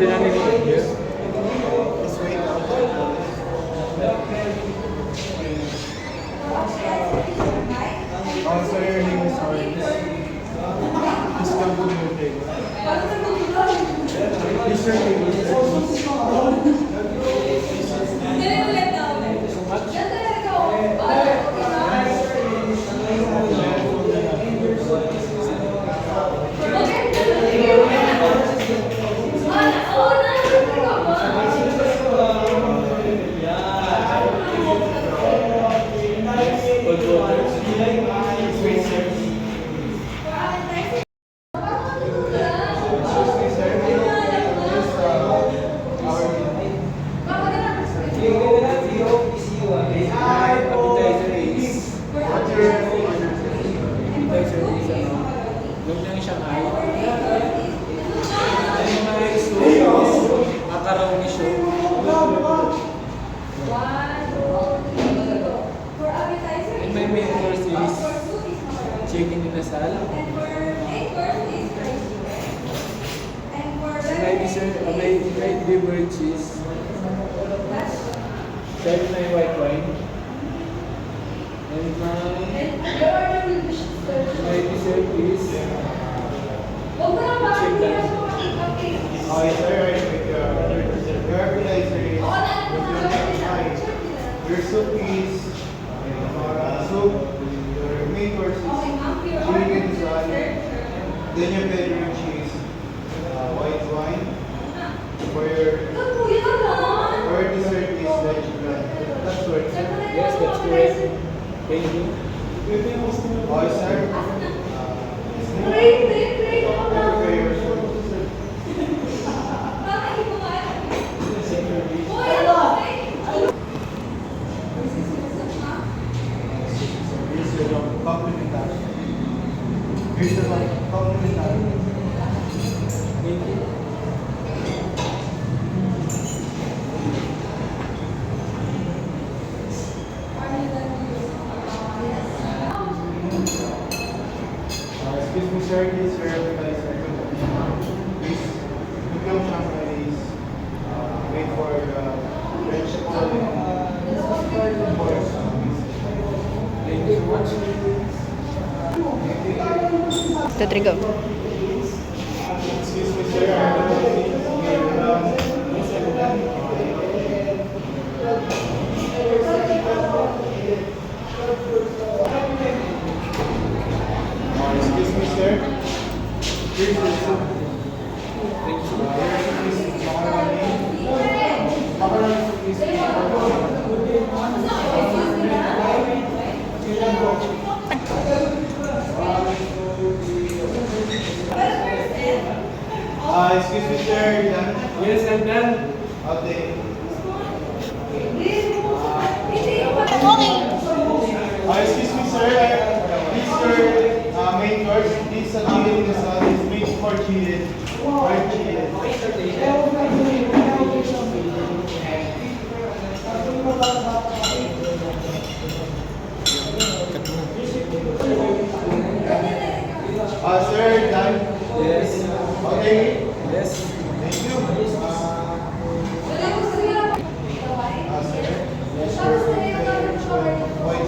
Pwede na nila. Yes. This way. Oh, so your name is Orange. Please come to your table. Please your table. Huwag lang siyang ay. May soup, macaroni soup. And my main course is chicken inasal. My dessert, my beverage is serve my white wine. And my dessert is chicken. Okay, sir, your appetizer is your soup is soup, your main course is chicken salad, then your beverage is white wine, for your dessert is veggie bland. That's correct, sir? Yes, that's correct. Thank you. Okay, sir. Complimentary. Here's the one. Complimentary. Thank you. Excuse me, sir. This is your appetizer. Please, become champagne. Wait for the vegetable and course. Thank you so much. Two, three, go. Excuse me, sir. Excuse me, sir. Here's the soup. Thank you. Here's the macaroni. Macaroni soup is excuse me, sir. You done? Yes, I'm done. Okay. Excuse me, sir. This sir, main course. This chicken inasal is mixed for chili. Fried chili. Sir, done? Yes. Okay. Yes. Thank you. Sir, white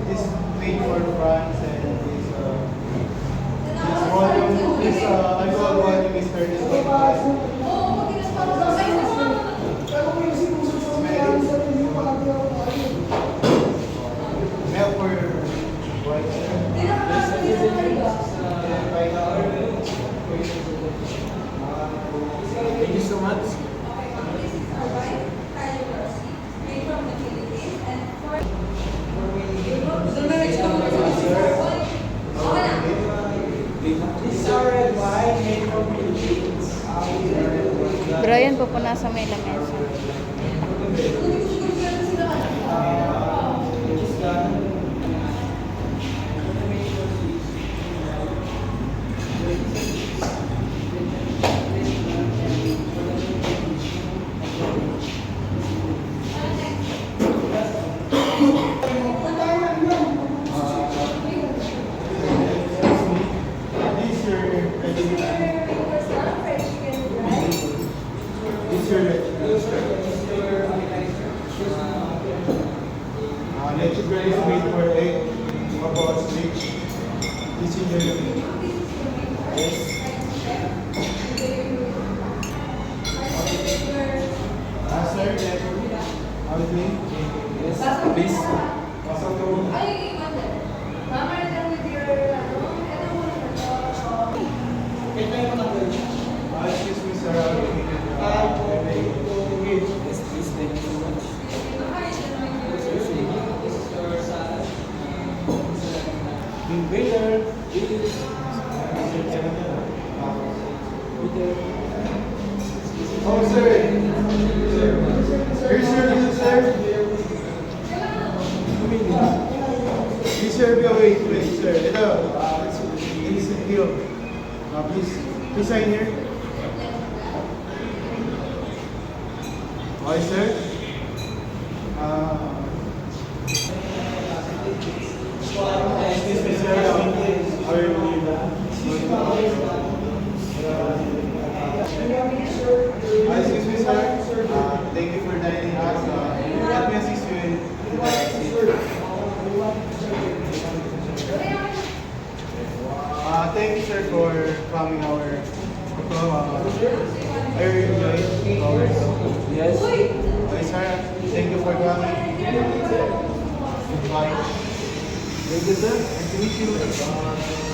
this made for France and this alcohol volume is 30. Milk for white. Thank you so much. Brian, pupunasan mo yung lamesa. name? Yes, please. Excuse me, sir. Yes, please. Thank you so much. Waiter. Waiter. Oh, sir. Here's your bill, sir. Please, sir, wait, sir. Ito. Please, thank you. Please sign here. Okay, sir. Excuse me, sir. How are you? Excuse me, sir. Thank you for dining us. Let me assist you in the next seat. Thank you, sir, for coming our. Are you enjoying our show? Yes. Okay, sir. Thank you for coming. Bye. Thank you, sir. Nice to meet you.